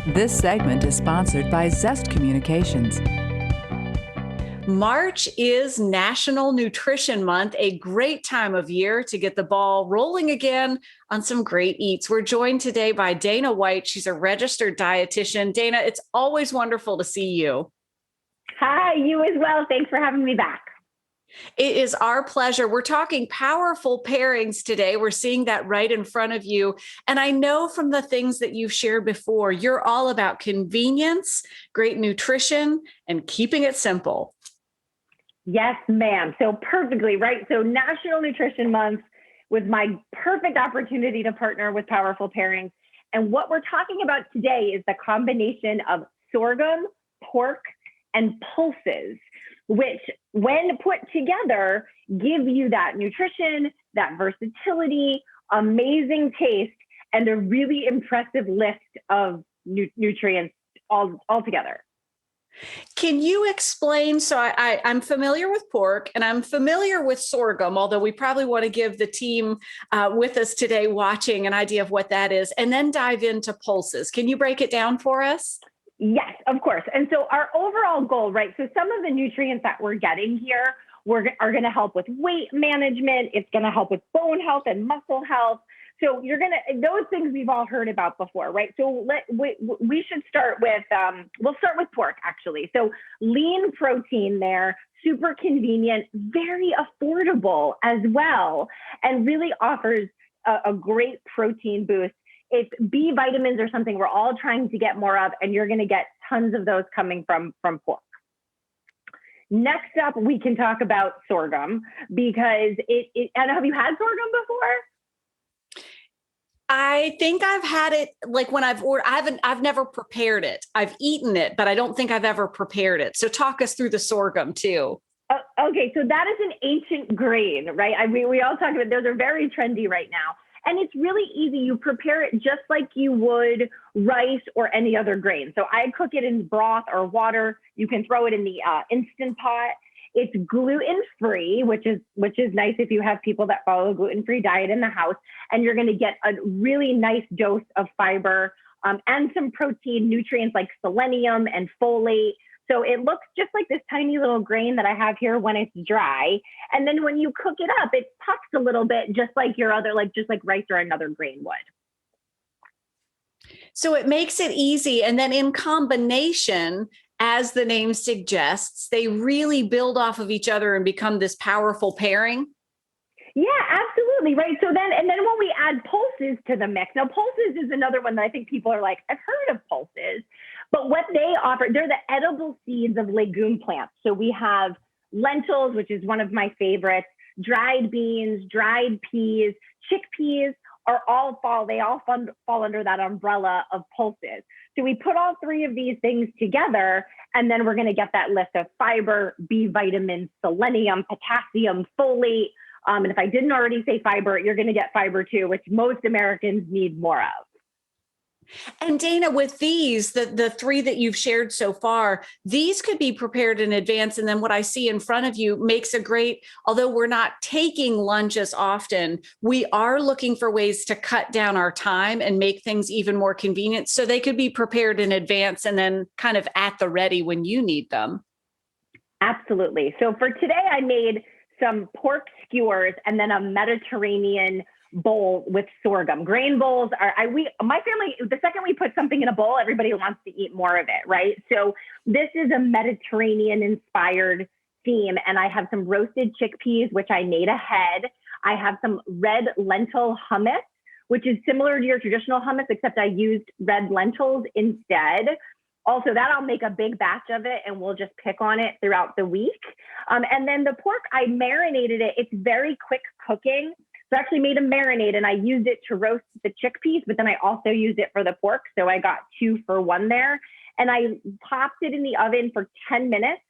This segment is sponsored by Zest Communications. March is National Nutrition Month, a great time of year to get the ball rolling again on some great eats. We're joined today by Dana White. She's a registered dietitian. Dana, it's always wonderful to see you. Hi, you as well. Thanks for having me back. It is our pleasure. We're talking powerful pairings today. We're seeing that right in front of you. And I know from the things that you've shared before, you're all about convenience, great nutrition, and keeping it simple. Yes, ma'am. So perfectly, right? So National Nutrition Month was my perfect opportunity to partner with Powerful Pairings. And what we're talking about today is the combination of sorghum, pork, and pulses, which when put together, give you that nutrition, that versatility, amazing taste, and a really impressive list of nutrients all together. Can you explain? So I'm familiar with pork and I'm familiar with sorghum, although we probably want to give the team with us today watching an idea of what that is, and then dive into pulses. Can you break it down for us? Yes, of course. And so our overall goal, right? So some of the nutrients that we're getting here are going to help with weight management. It's going to help with bone health and muscle health. So those things we've all heard about before, right? So we should start with, we'll start with pork actually. So lean protein there, super convenient, very affordable as well, and really offers a great protein boost. If B vitamins are something we're all trying to get more of, and you're going to get tons of those coming from pork. Next up, we can talk about sorghum because and have you had sorghum before? I think I've had it like when I've ordered. I've never prepared it. I've eaten it, but I don't think I've ever prepared it. So talk us through the sorghum too. Okay, so that is an ancient grain, right? I mean, we all talk about those are very trendy right now. And it's really easy. You prepare it just like you would rice or any other grain. So I cook it in broth or water. You can throw it in the Instant Pot. It's gluten-free, which is nice if you have people that follow a gluten-free diet in the house. And you're going to get a really nice dose of fiber and some protein nutrients like selenium and folate. So it looks just like this tiny little grain that I have here when it's dry. And then when you cook it up, it puffs a little bit, just like just like rice or another grain would. So it makes it easy. And then in combination, as the name suggests, they really build off of each other and become this powerful pairing. Yeah, absolutely. Right. So then when we add pulses to the mix, now pulses is another one that I think people are like, I've heard of pulses, but what they offer, they're the edible seeds of legume plants. So we have lentils, which is one of my favorites, dried beans, dried peas, chickpeas they all fall under that umbrella of pulses. So we put all three of these things together, and then we're going to get that list of fiber, B vitamins, selenium, potassium, folate. And if I didn't already say fiber, you're going to get fiber too, which most Americans need more of. And Dana, with these, the three that you've shared so far, these could be prepared in advance. And then what I see in front of you makes a great, although we're not taking lunch as often, we are looking for ways to cut down our time and make things even more convenient. So they could be prepared in advance and then kind of at the ready when you need them. Absolutely. So for today, I made some pork skewers and then a Mediterranean bowl with sorghum. Grain bowls my family, the second we put something in a bowl, everybody wants to eat more of it, right? So this is a Mediterranean inspired theme. And I have some roasted chickpeas, which I made ahead. I have some red lentil hummus, which is similar to your traditional hummus, except I used red lentils instead. Also, that I'll make a big batch of it and we'll just pick on it throughout the week. And then the pork, I marinated it. It's very quick cooking. So I actually made a marinade and I used it to roast the chickpeas, but then I also used it for the pork. So I got 2 for 1 there. And I popped it in the oven for 10 minutes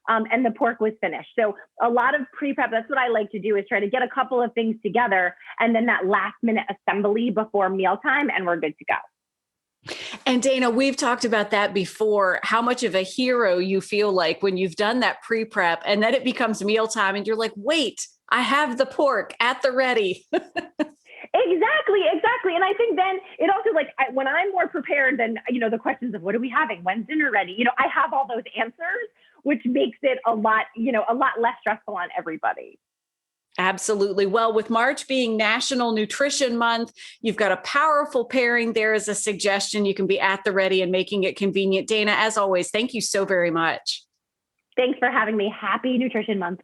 and the pork was finished. So a lot of pre-prep, that's what I like to do, is try to get a couple of things together and then that last minute assembly before mealtime and we're good to go. And Dana, we've talked about that before, how much of a hero you feel like when you've done that pre-prep and then it becomes mealtime and you're like, wait, I have the pork at the ready. Exactly. And I think then it also when I'm more prepared than, the questions of what are we having? When's dinner ready? I have all those answers, which makes it a lot less stressful on everybody. Absolutely. Well, with March being National Nutrition Month, you've got a powerful pairing there as a suggestion. You can be at the ready and making it convenient. Dana, as always, thank you so very much. Thanks for having me. Happy Nutrition Month.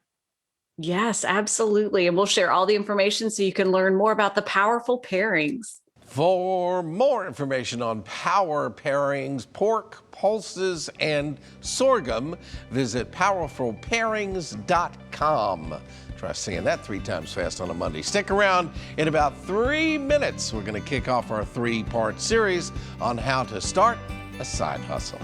Yes, absolutely. And we'll share all the information so you can learn more about the powerful pairings. For more information on power pairings, pork, pulses, and sorghum, visit powerfulpairings.com. Try saying that 3 times fast on a Monday. Stick around. In about 3 minutes, we're going to kick off our 3-part series on how to start a side hustle.